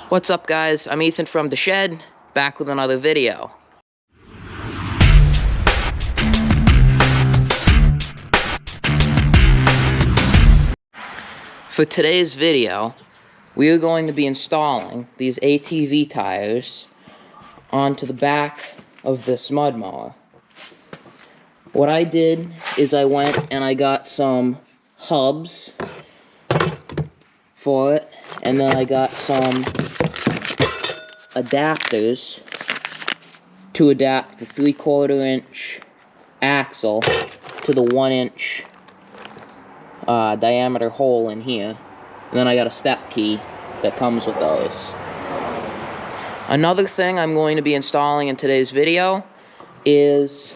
What's up, guys? I'm Ethan from the shed, back with another video. For today's video, we are going to be installing these ATV tires onto the back of this mud mower. What I did is I went and I got some hubs for it, and then I got some adapters to adapt the 3/4 inch axle to the 1 inch diameter hole in here. And then I got a step key that comes with those. Another thing I'm going to be installing in today's video is,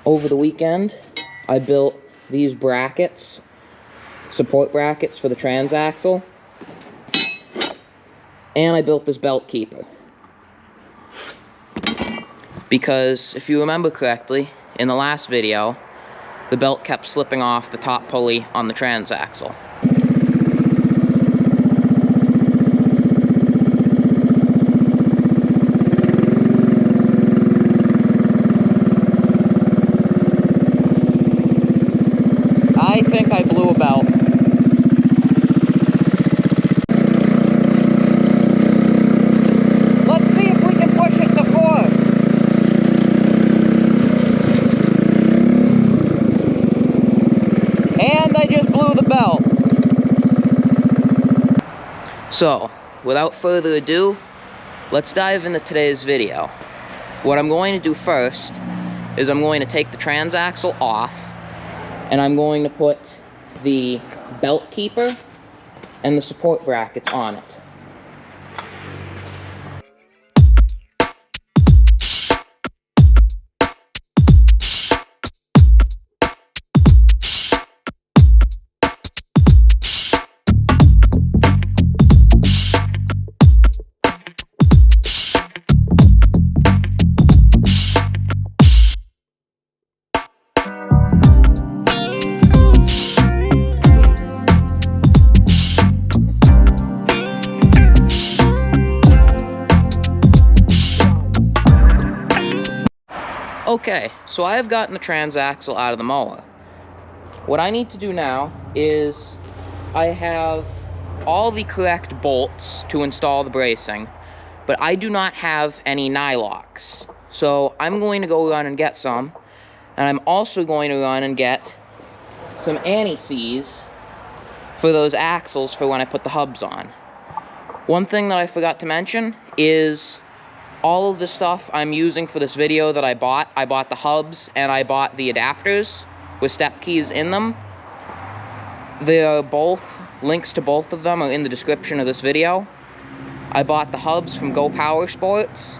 over the weekend, I built these brackets, support brackets for the Transaxle, and I built this belt keeper. Because, if you remember correctly, in the last video, the belt kept slipping off the top pulley on the Transaxle. I think I blew a belt. Let's see if we can push it to 4. And I just blew the belt. So, without further ado, let's dive into today's video. What I'm going to do first is I'm going to take the Transaxle off, and I'm going to put the belt keeper and the support brackets on it. Okay, so I have gotten the Transaxle out of the mower. What I need to do now is I have all the correct bolts to install the bracing, but I do not have any nylocks. So I'm going to go run and get some, and I'm also going to run and get some anti-seize for those axles for when I put the hubs on. One thing that I forgot to mention is all of the stuff I'm using for this video that I bought the hubs and I bought the adapters with step keys in them. Links to both of them are in the description of this video. I bought the hubs from Go Power Sports,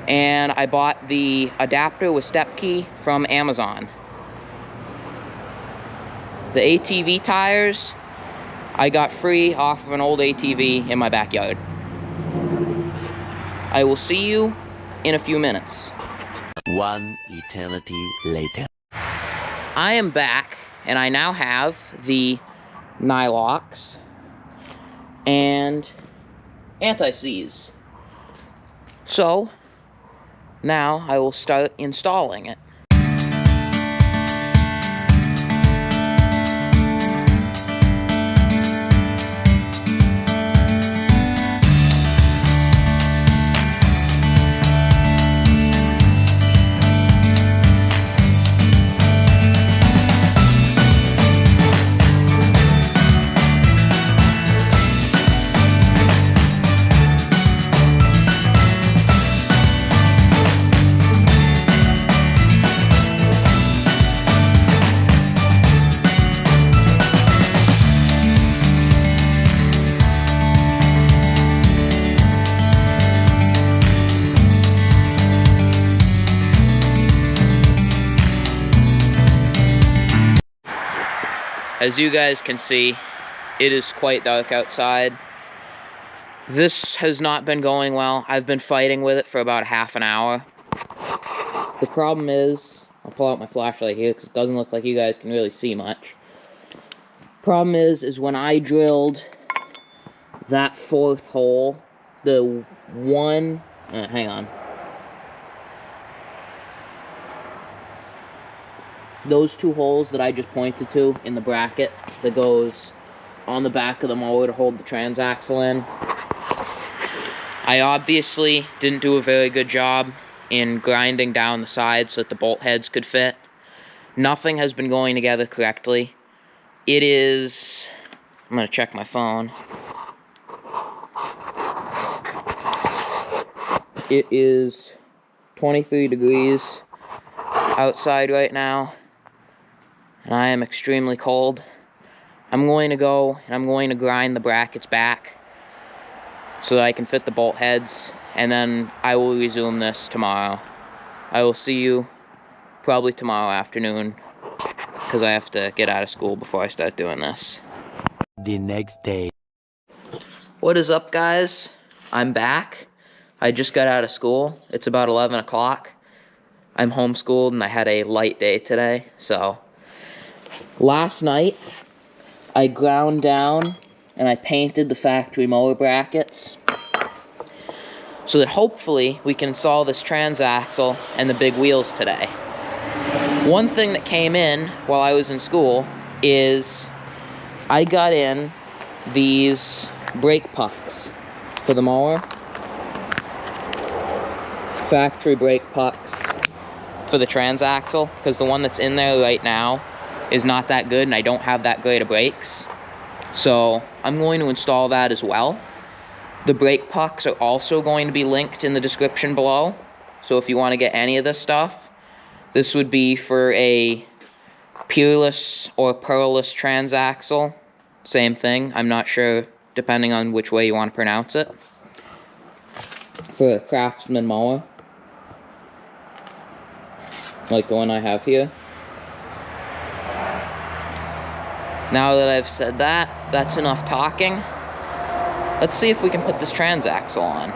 and I bought the adapter with step key from Amazon. The ATV tires I got free off of an old ATV in my backyard. I will see you in a few minutes. One eternity later. I am back, and I now have the nylocks and anti-seize. So, now I will start installing it. As you guys can see, it is quite dark outside. This has not been going well. I've been fighting with it for about half an hour. The problem is, I'll pull out my flashlight here because it doesn't look like you guys can really see much. Problem is when I drilled that fourth hole, the one, hang on. Those two holes that I just pointed to in the bracket that goes on the back of the mower to hold the transaxle in. I obviously didn't do a very good job in grinding down the sides so that the bolt heads could fit. Nothing has been going together correctly. It is, I'm gonna check my phone. It is 23 degrees outside right now, and I am extremely cold. I'm going to go and I'm going to grind the brackets back so that I can fit the bolt heads, and then I will resume this tomorrow. I will see you probably tomorrow afternoon, because I have to get out of school before I start doing this. The next day. What is up, guys? I'm back. I just got out of school. It's about 11 o'clock. I'm homeschooled and I had a light day today, so. Last night, I ground down and I painted the factory mower brackets so that hopefully we can install this transaxle and the big wheels today. One thing that came in while I was in school is I got in these brake pucks for the mower. Factory brake pucks for the transaxle, because the one that's in there right now is not that good and I don't have that great of brakes. So I'm going to install that as well. The brake pucks are also going to be linked in the description below. So if you want to get any of this stuff, this would be for a peerless or pearlless transaxle. Same thing, I'm not sure, depending on which way you want to pronounce it. For a Craftsman mower, like the one I have here. Now that I've said that, that's enough talking. Let's see if we can put this transaxle on.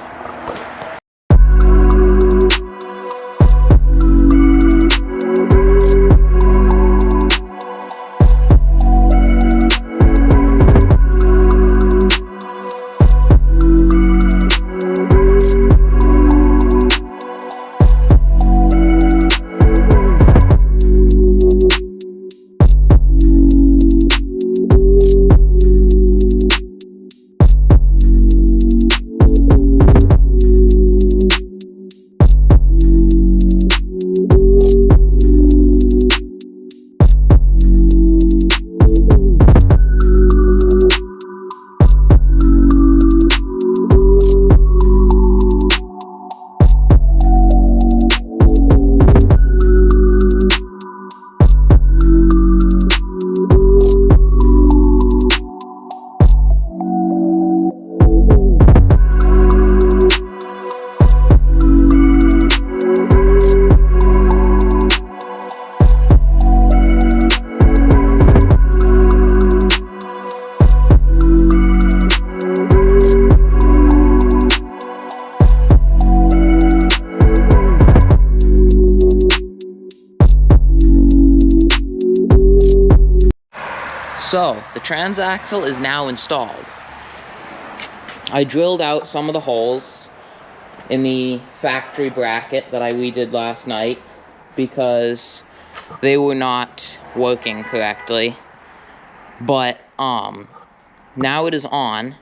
So, the transaxle is now installed. I drilled out some of the holes in the factory bracket that I redid last night because they were not working correctly. But, now it is on,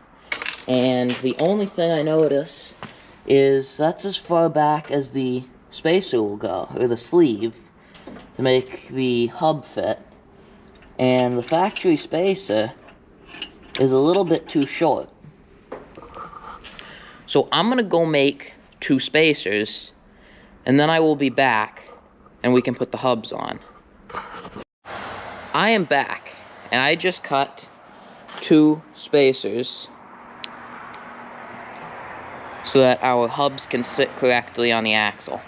and the only thing I notice is that's as far back as the spacer will go, or the sleeve, to make the hub fit. And the factory spacer is a little bit too short. So I'm gonna go make 2 spacers, and then I will be back, and we can put the hubs on. I am back, and I just cut 2 spacers so that our hubs can sit correctly on the axle.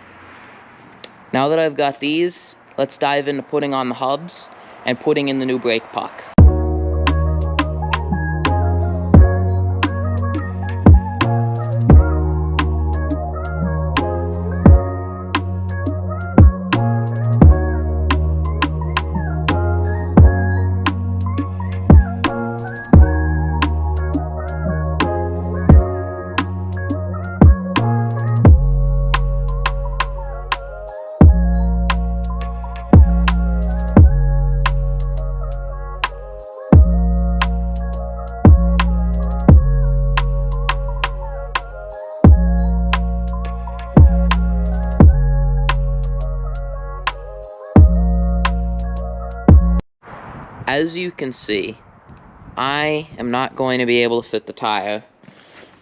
Now that I've got these, let's dive into putting on the hubs and putting in the new brake puck. as you can see, I am not going to be able to fit the tire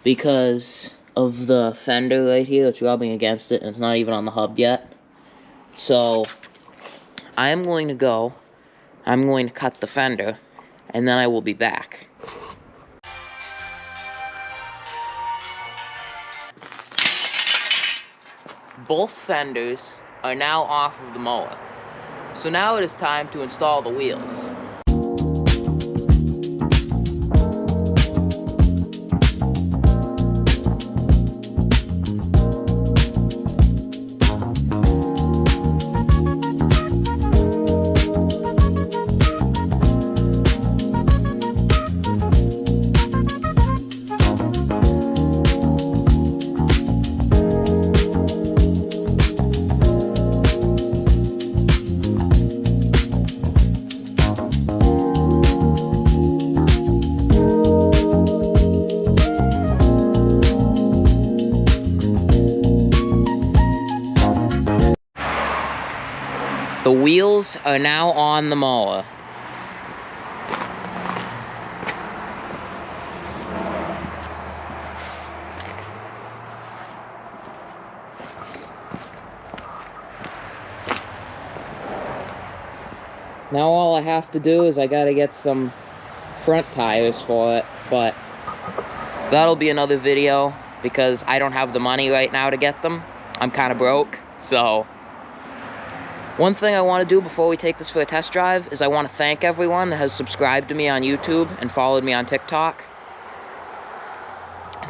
because of the fender right here that's rubbing against it, and it's not even on the hub yet. So I am going to go, I'm going to cut the fender, and then I will be back. Both fenders are now off of the mower. So now it is time to install the wheels. The wheels are now on the mower. Now all I have to do is I gotta get some front tires for it, but that'll be another video because I don't have the money right now to get them. I'm kind of broke, so one thing I want to do before we take this for a test drive is I want to thank everyone that has subscribed to me on YouTube and followed me on TikTok.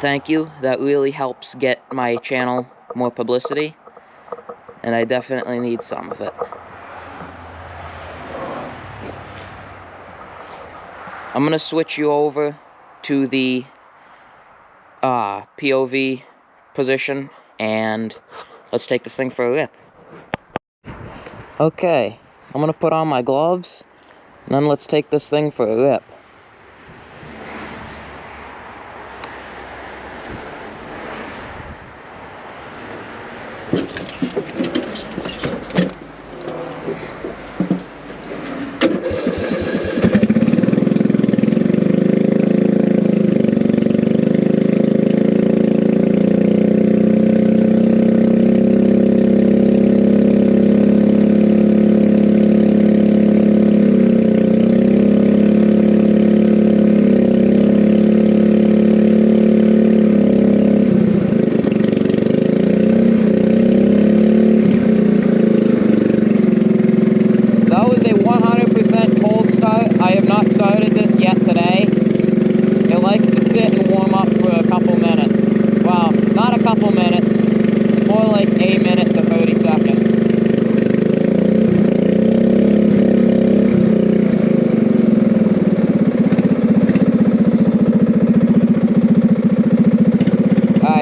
Thank you. That really helps get my channel more publicity, and I definitely need some of it. I'm going to switch you over to the POV position, and let's take this thing for a rip. Okay, I'm gonna put on my gloves, and then let's take this thing for a rip.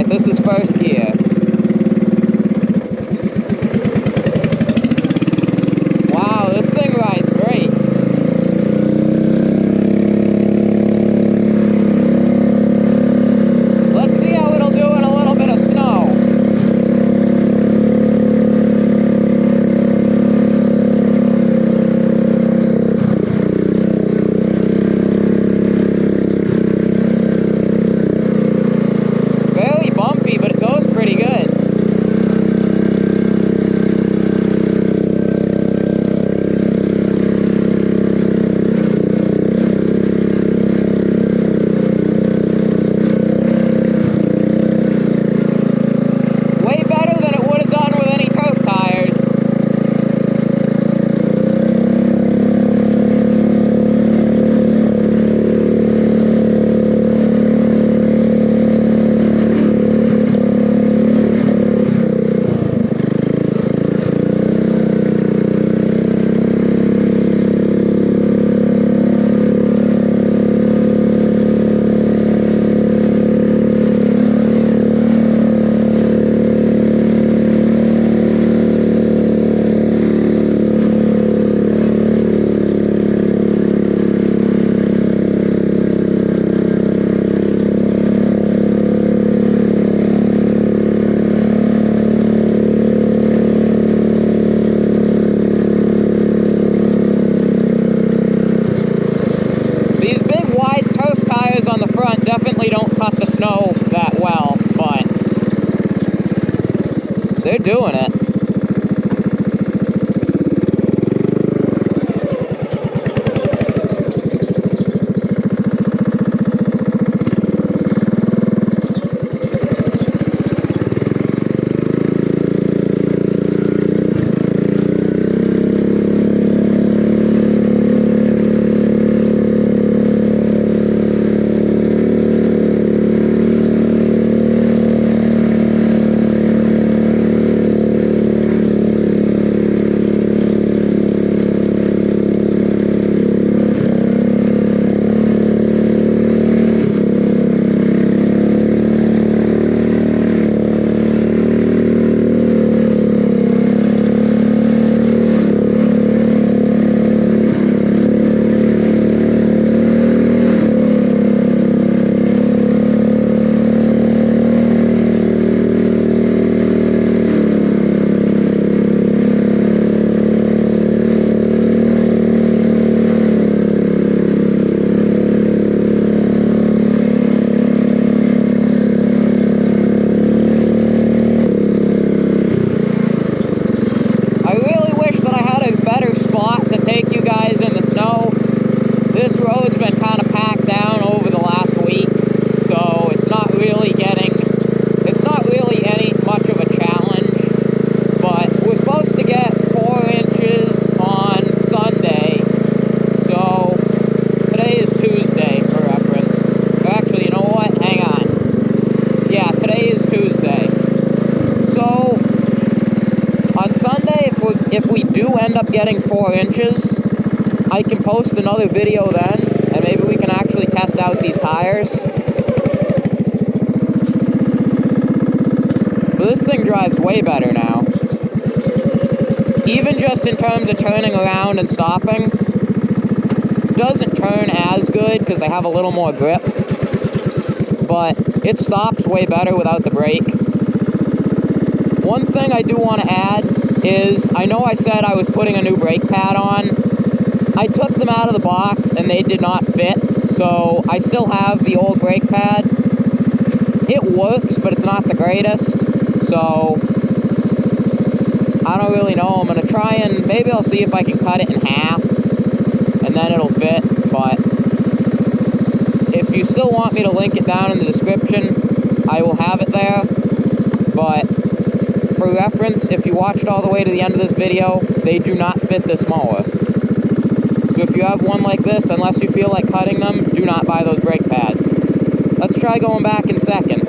This is first gear. Wow, this thing rides great. Let's see how it'll do in a little bit of snow. Very bumpy, but it goes pretty good. doing it. End up getting 4 inches, I can post another video then, and maybe we can actually test out these tires. But this thing drives way better now. Even just in terms of turning around and stopping, doesn't turn as good because they have a little more grip, but it stops way better without the brake. One thing I do want to add is, I know I said I was putting a new brake pad on. I took them out of the box and they did not fit, so I still have the old brake pad. It works, but it's not the greatest, so I don't really know. I'm going to try and, maybe I'll see if I can cut it in half, and then it'll fit, but if you still want me to link it down in the description, I will have it there, but for reference, if you watched all the way to the end of this video, they do not fit this mower. So if you have one like this, unless you feel like cutting them, do not buy those brake pads. Let's try going back in second.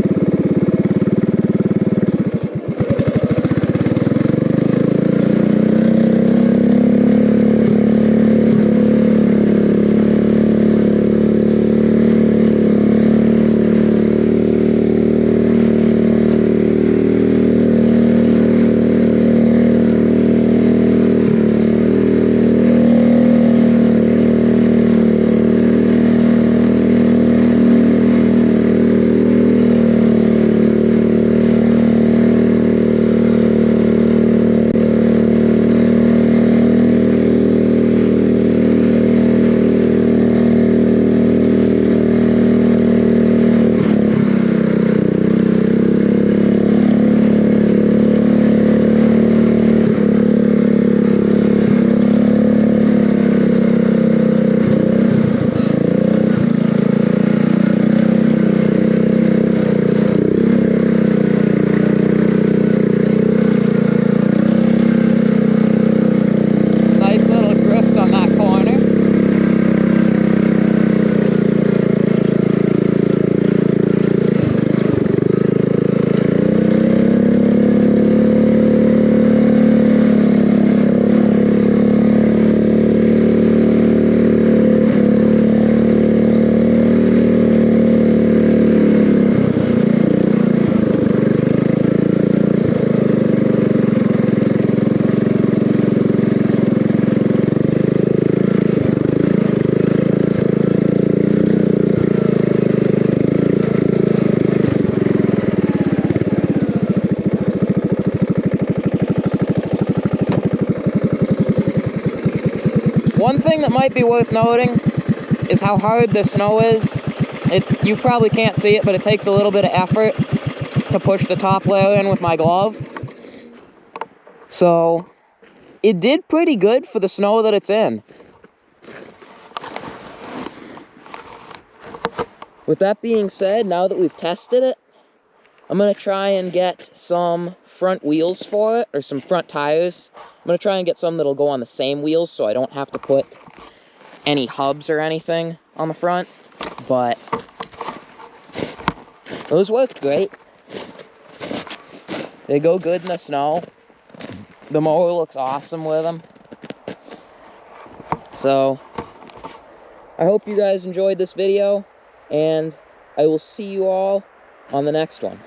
One thing that might be worth noting is how hard the snow is. You probably can't see it, but it takes a little bit of effort to push the top layer in with my glove. So, it did pretty good for the snow that it's in. With that being said, now that we've tested it, I'm going to try and get some front wheels for it, or some front tires. I'm going to try and get some that'll go on the same wheels so I don't have to put any hubs or anything on the front. But those worked great. They go good in the snow. The mower looks awesome with them. So, I hope you guys enjoyed this video, and I will see you all on the next one.